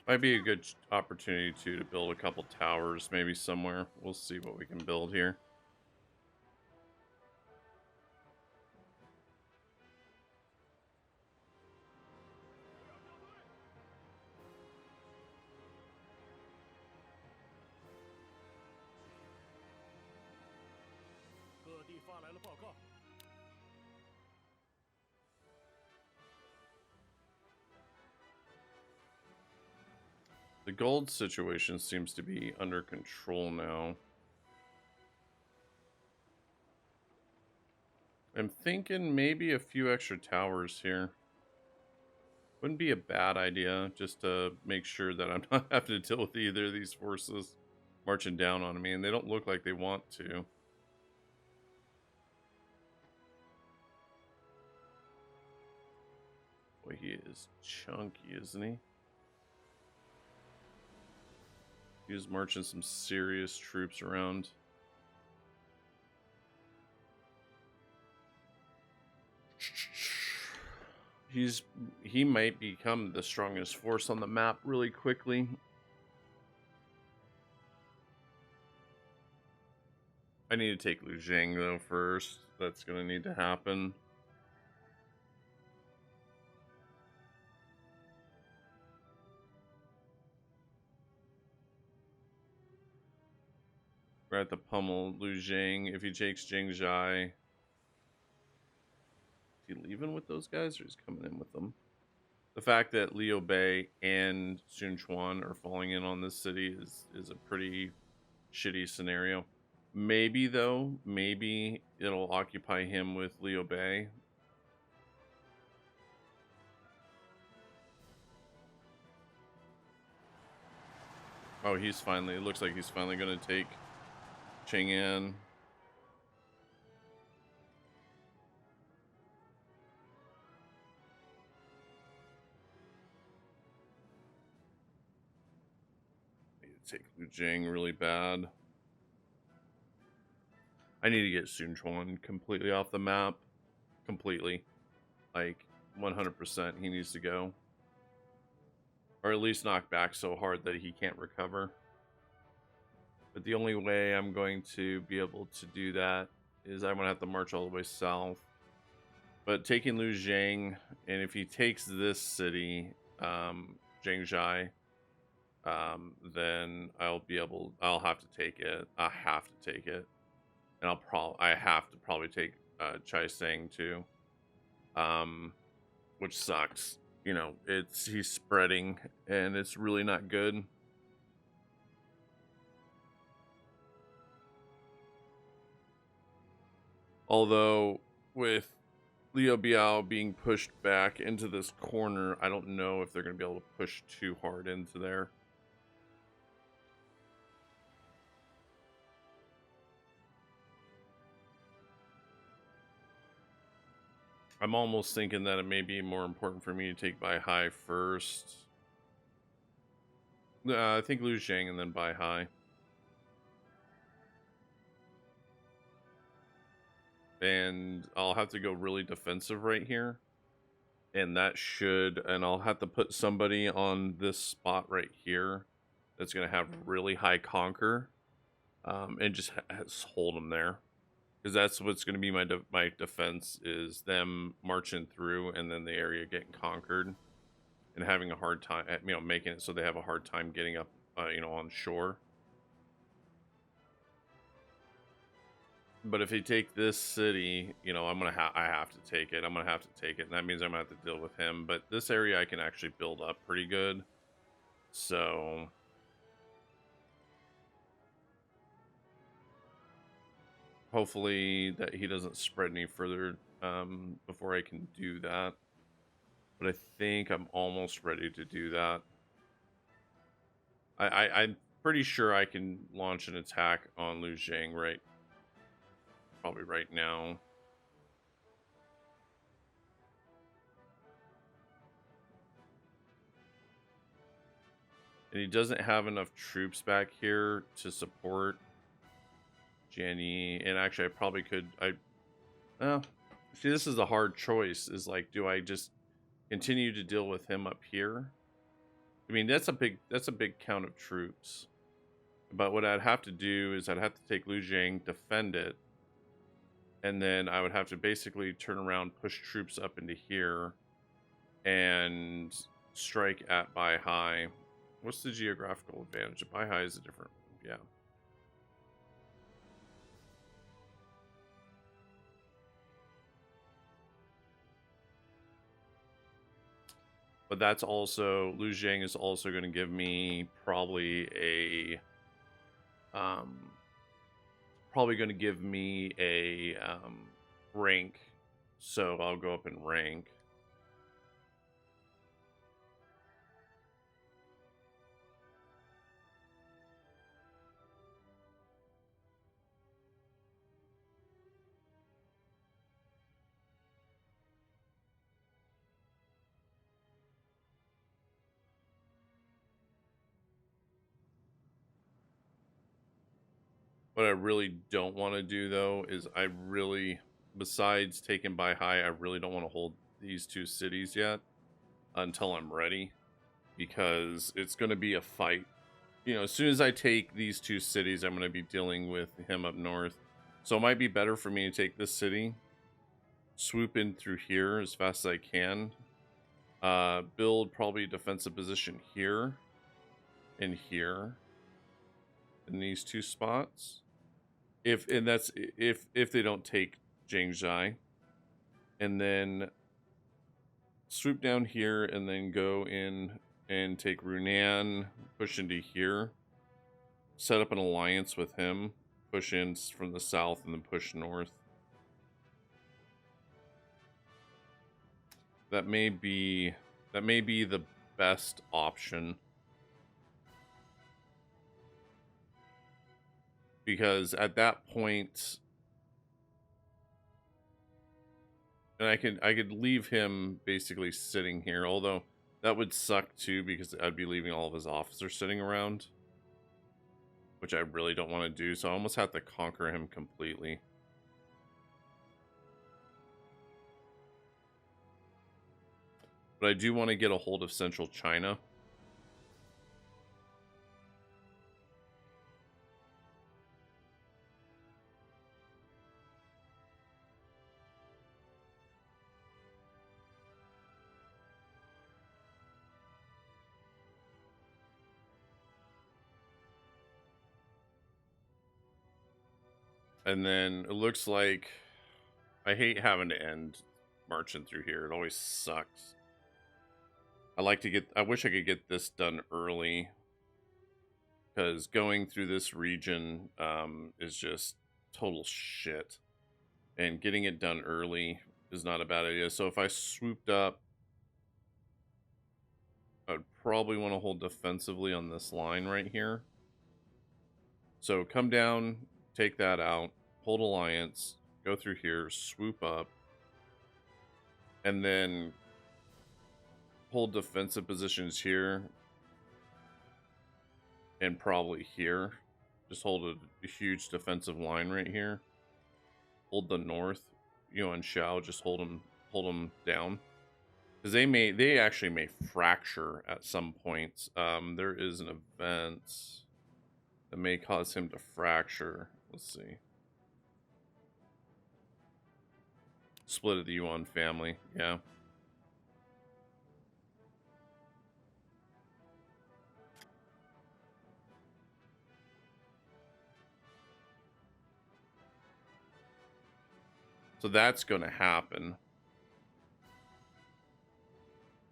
Might be a good opportunity too to build a couple towers maybe somewhere. We'll see what we can build here. The gold situation seems to be under control now. I'm thinking maybe a few extra towers here. Wouldn't be a bad idea, just to make sure that I'm not having to deal with either of these forces marching down on me, and they don't look like they want to. Boy, he is chunky, isn't he? He was marching some serious troops around. He might become the strongest force on the map really quickly. I need to take Lujiang though first. That's gonna need to happen. We're at the pummel Lujiang. If he takes Jingjai, is he leaving with those guys or is he coming in with them? The fact that Liu Bei and Sun Quan are falling in on this city is a pretty shitty scenario. Maybe though, maybe it'll occupy him with Liu Bei. Oh, it looks like he's finally gonna take Chang'an. I need to take Lujiang really bad. I need to get Sun Quan completely off the map. Completely. Like, 100% he needs to go. Or at least knock back so hard that he can't recover. But the only way I'm going to be able to do that is I'm going to have to march all the way south. But taking Lujiang, and if he takes this city, Jiangzhai, then I'll have to take it. I have to take it. And I have to probably take Chaisang too. Which sucks. You know, he's spreading and it's really not good. Although with Liu Biao being pushed back into this corner, I don't know if they're going to be able to push too hard into there. I'm almost thinking that it may be more important for me to take Bai Hai first. I think Liu Zhang and then Bai Hai. And I'll have to go really defensive right here. And that should, and I'll have to put somebody on this spot right here that's going to have really high conquer, and just hold them there. Because that's what's going to be my defense, is them marching through and then the area getting conquered and having a hard time, making it so they have a hard time getting up, on shore. But if they take this city, I have to take it. I'm gonna have to take it, and that means I'm gonna have to deal with him. But this area I can actually build up pretty good. So hopefully that he doesn't spread any further before I can do that. But I think I'm almost ready to do that. I'm pretty sure I can launch an attack on Liu Zhang probably right now. And he doesn't have enough troops back here to support Jenny. And actually, I probably could. See, this is a hard choice. Is like, do I just continue to deal with him up here? I mean, that's a big count of troops. But what I'd have to do is I'd have to take Liu Zhang, defend it, and then I would have to basically turn around, push troops up into here, and strike at Bai Hai. What's the geographical advantage? Bai Hai is a different, yeah. But that's also, Liu Zhang is also going to give me probably a, rank. So I'll go up in rank. What I really don't want to do, though, is besides taking Bai Hai, I really don't want to hold these two cities yet until I'm ready, because it's going to be a fight. As soon as I take these two cities, I'm going to be dealing with him up north. So it might be better for me to take this city, swoop in through here as fast as I can, build probably a defensive position here and here in these two spots. If they don't take Jiangzhai, and then swoop down here and then go in and take Runan, push into here, set up an alliance with him, push in from the south, and then push north. That may be the best option. Because at that point, and I could leave him basically sitting here, although that would suck too, because I'd be leaving all of his officers sitting around, which I really don't want to do. So I almost have to conquer him completely. But I do want to get a hold of central China. And then it looks like I hate having to end marching through here. It always sucks. I wish I could get this done early, because going through this region is just total shit. And getting it done early is not a bad idea. So if I swooped up, I'd probably want to hold defensively on this line right here. So come down, take that out, hold alliance, go through here, swoop up, and then hold defensive positions here and probably here. Just hold a huge defensive line right here. Hold the north, and Shao, just hold them down. Because they actually may fracture at some points. There is an event that may cause him to fracture. Let's see. Split of the Yuan family, yeah. So that's going to happen.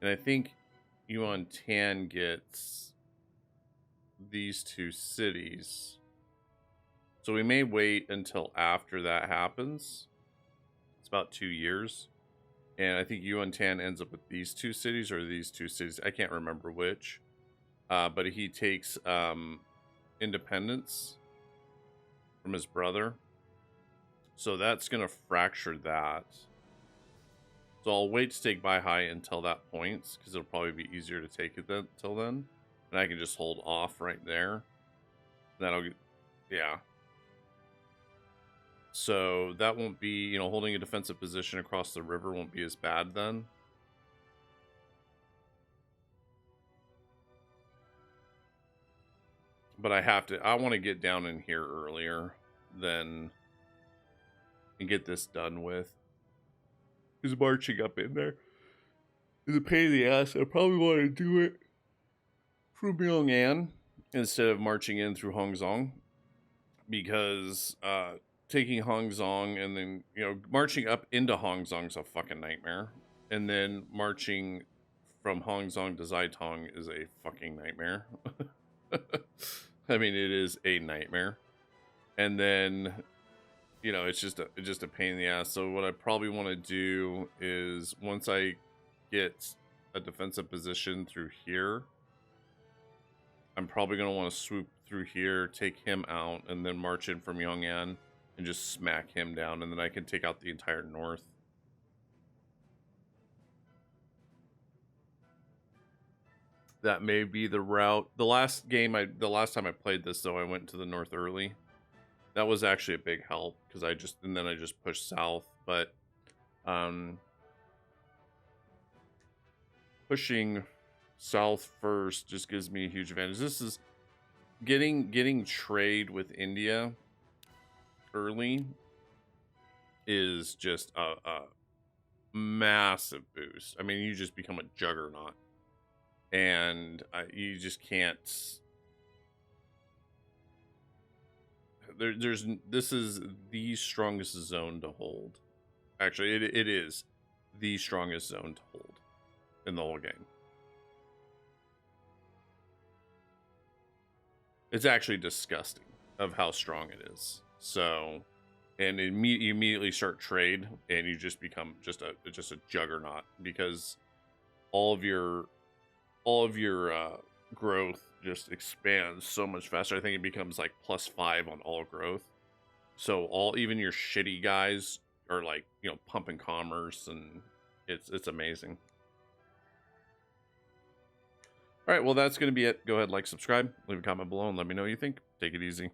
And I think Yuan Tan gets these two cities. So we may wait until after that happens. It's about 2 years. And I think Yuan Tan ends up with these two cities or these two cities. I can't remember which. But he takes independence from his brother. So that's going to fracture that. So I'll wait to take Baihai until that point, because it'll probably be easier to take it then, till then. And I can just hold off right there. That'll get, yeah. So that won't be, holding a defensive position across the river won't be as bad then. But I want to get down in here earlier than, and get this done with. Because marching up in there is a pain in the ass. I probably want to do it from Pyongyang instead of marching in through Hongzong. Because taking Hongzong and then, marching up into Hongzong is a fucking nightmare. And then marching from Hongzong to Zaitong is a fucking nightmare. I mean, it is a nightmare. And then, it's just a pain in the ass. So what I probably want to do is once I get a defensive position through here, I'm probably going to want to swoop through here, take him out, and then march in from Yong'an and just smack him down, and then I can take out the entire north. That may be the route. The last time I played this, though, I went to the north early. That was actually a big help because I just pushed south. But pushing south first just gives me a huge advantage. This is getting trade with India early is just a massive boost. I mean, you just become a juggernaut, and you just can't. This is the strongest zone to hold. Actually, it is the strongest zone to hold in the whole game. It's actually disgusting of how strong it is. So, and you immediately start trade, and you just become just a juggernaut because all of your growth just expands so much faster. I think it becomes like +5 on all growth. So even your shitty guys are like, pumping commerce, and it's amazing. All right, well, that's going to be it. Go ahead, like, subscribe, leave a comment below, and let me know what you think. Take it easy.